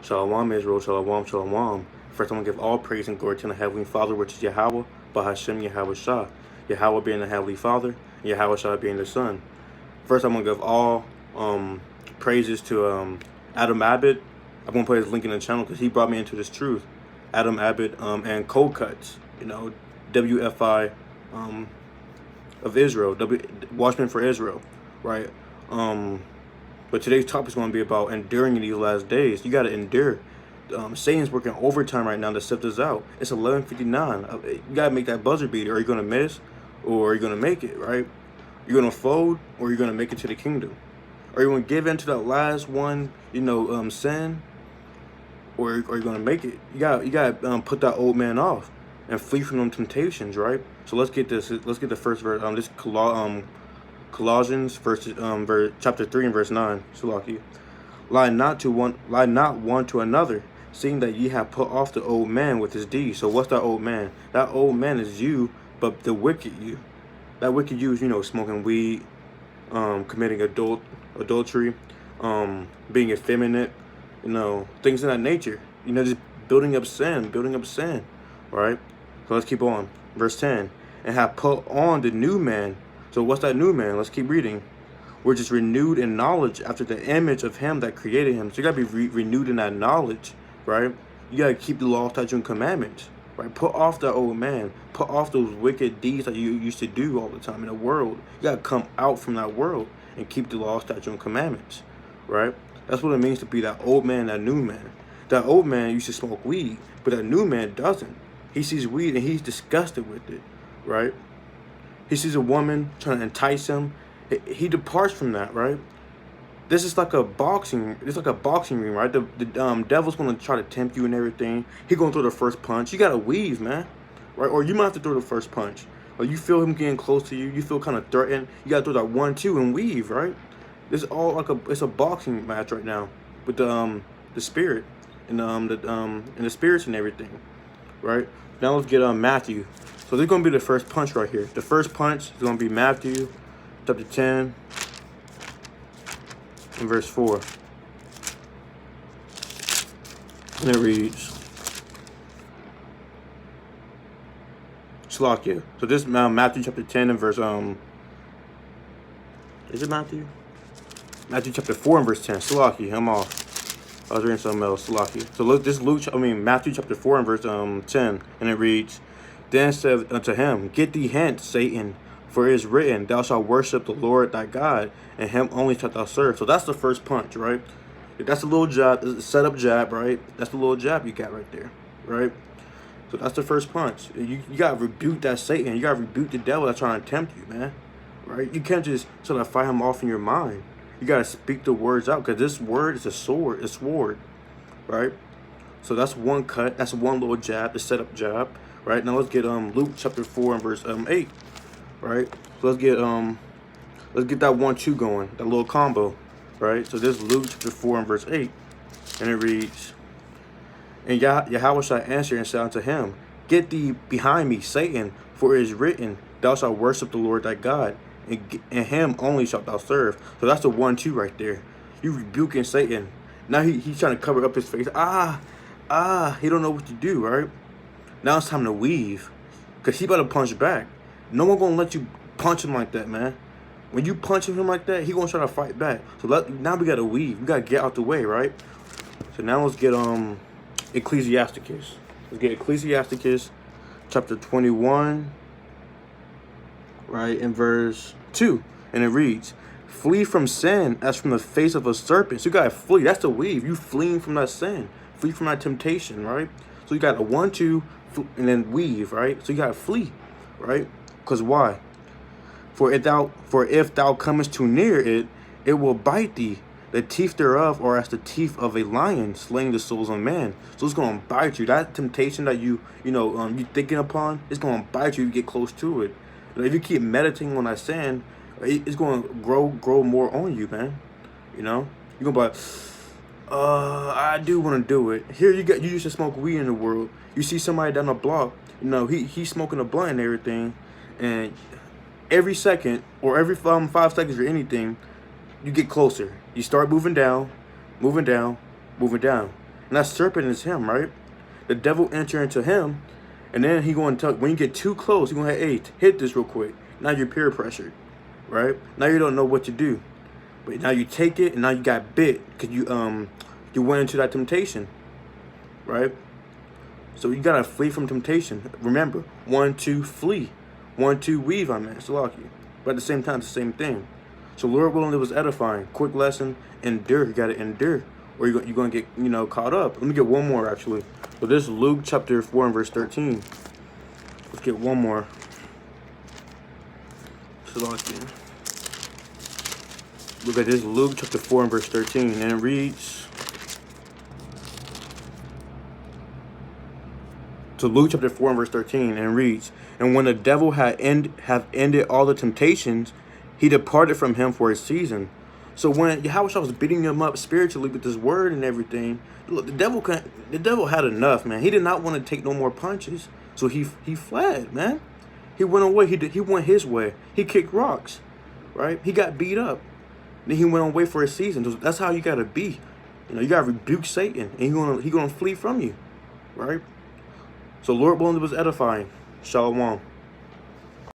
Shalom Israel, Shalom, Shalom. First, I'm going to give all praise and glory to the Heavenly Father, which is Yahweh, Bahashem Yahweh Shah. Yahweh being the Heavenly Father, and Yahweh Shah being the Son. First, I'm going to give all praises to Adam Abbott. I'm going to put his link in the channel because he brought me into this truth. Adam Abbott and Cold Cuts, WFI of Israel, Watchmen for Israel, right? But today's topic is going to be about enduring in these last days. You got to endure. Satan's working overtime right now to sift us out. It's 11:59. You got to make that buzzer beater. Are you going to miss, or are you going to make it, right? You're going to fold, or you're going to make it to the kingdom. Are you going to give in to that last one, sin, or are you going to make it? You got to put that old man off and flee from them temptations, right? So let's get this. Let's get the first verse. This Colossians chapter 3 and verse 9. Salaki. Lie not one to another, seeing that ye have put off the old man with his deeds. So what's that old man? That old man is you, but the wicked you. That wicked you is, smoking weed, committing adultery, being effeminate, things of that nature. Just building up sin, right? So let's keep on. Verse 10. And have put on the new man. So what's that new man? Let's keep reading. We're just renewed in knowledge after the image of him that created him. So you got to be renewed in that knowledge, right? You got to keep the law, statutes, and commandments, right? Put off that old man. Put off those wicked deeds that you used to do all the time in the world. You got to come out from that world and keep the law, statutes, and commandments, right? That's what it means to be that old man, that new man. That old man used to smoke weed, but that new man doesn't. He sees weed and he's disgusted with it, right? He sees a woman trying to entice him. He departs from that, right? This is like a boxing. It's like a boxing ring, right? The devil's gonna try to tempt you and everything. He gonna throw the first punch. You gotta weave, man, right? Or you might have to throw the first punch. Or you feel him getting close to you. You feel kind of threatened. You gotta throw that 1-2 and weave, right? This is all like it's a boxing match right now with the spirit and the spirits and everything, right? Now let's get Matthew. So this is going to be the first punch right here. The first punch is going to be Matthew chapter 10 and verse 4. And it reads, Shalakia. So this is Matthew chapter 10 and verse, is it Matthew? Matthew chapter 4 and verse 10. Shalakia, I'm off. I was reading something else. Shalakia. So look, this Matthew chapter 4 and verse 10. And it reads, Then said unto him, Get thee hence, Satan, for it is written, Thou shalt worship the Lord thy God, and him only shalt thou serve. So that's the first punch, right? That's a little jab, a setup jab, right? That's the little jab you got right there, right? So that's the first punch. You got to rebuke that Satan. You got to rebuke the devil that's trying to tempt you, man, right? You can't just sort of fight him off in your mind. You got to speak the words out, because this word is a sword, right? So that's one cut. That's one little jab, the setup jab. Right, now let's get Luke chapter 4 and verse 8. Right, so let's get that 1-2 going, that little combo. Right, so this is Luke chapter 4 and verse 8, and it reads, And Yahweh shall answer and say unto him, Get thee behind me, Satan, for it is written, Thou shalt worship the Lord thy God, and him only shalt thou serve. So that's the 1-2 right there. You rebuking Satan. Now he's trying to cover up his face. He don't know what to do, right? Now it's time to weave, because he about to punch back. No one going to let you punch him like that, man. When you punch him like that, he going to try to fight back. So now we got to weave. We got to get out the way, right? So now let's get Ecclesiasticus. Let's get Ecclesiasticus chapter 21, right, in verse 2. And it reads, Flee from sin as from the face of a serpent. So you got to flee. That's the weave. You fleeing from that sin. Flee from that temptation, right? So you got a 1-2 and then weave, right? So you got to flee, right? Because why? For if thou comest too near it, it will bite thee. The teeth thereof are as the teeth of a lion, slaying the souls of man. So it's going to bite you. That temptation that you thinking upon, it's going to bite you. You get close to it. And if you keep meditating on that sin, it's going to grow more on you, man. You're going to be like, I do want to do it. Here you used to smoke weed in the world. You see somebody down the block, he's smoking a blunt and everything, and every second or every 5 seconds or anything, you get closer. You start moving down, And that serpent is him, right? The devil enter into him, and then he going to tell, when you get too close, he going to hey, hit this real quick. Now you're peer pressured, right? Now you don't know what to do. But now you take it, and now you got bit because you went into that temptation, right? So you gotta flee from temptation. Remember, 1, 2, flee. 1, 2, weave. Salaki. But at the same time, it's the same thing. So Lord willing, it was edifying. Quick lesson: endure. You gotta endure, or you're gonna get caught up. Let me get one more actually. So this is Luke chapter 4 and verse 13. Let's get one more. Salaki. Look at this, Luke chapter 4 and verse 13, and it reads. So Luke chapter 4 and verse 13, and it reads, and when the devil have ended all the temptations, he departed from him for a season. So when Yahweh was beating him up spiritually with his word and everything, look, the devil had enough, man. He did not want to take no more punches, so he fled, man. He went away. He went his way. He kicked rocks, right? He got beat up. Then he went away for a season. That's how you gotta be. You gotta rebuke Satan, and he gonna flee from you, right? So Lord willing, it was edifying. Shalom.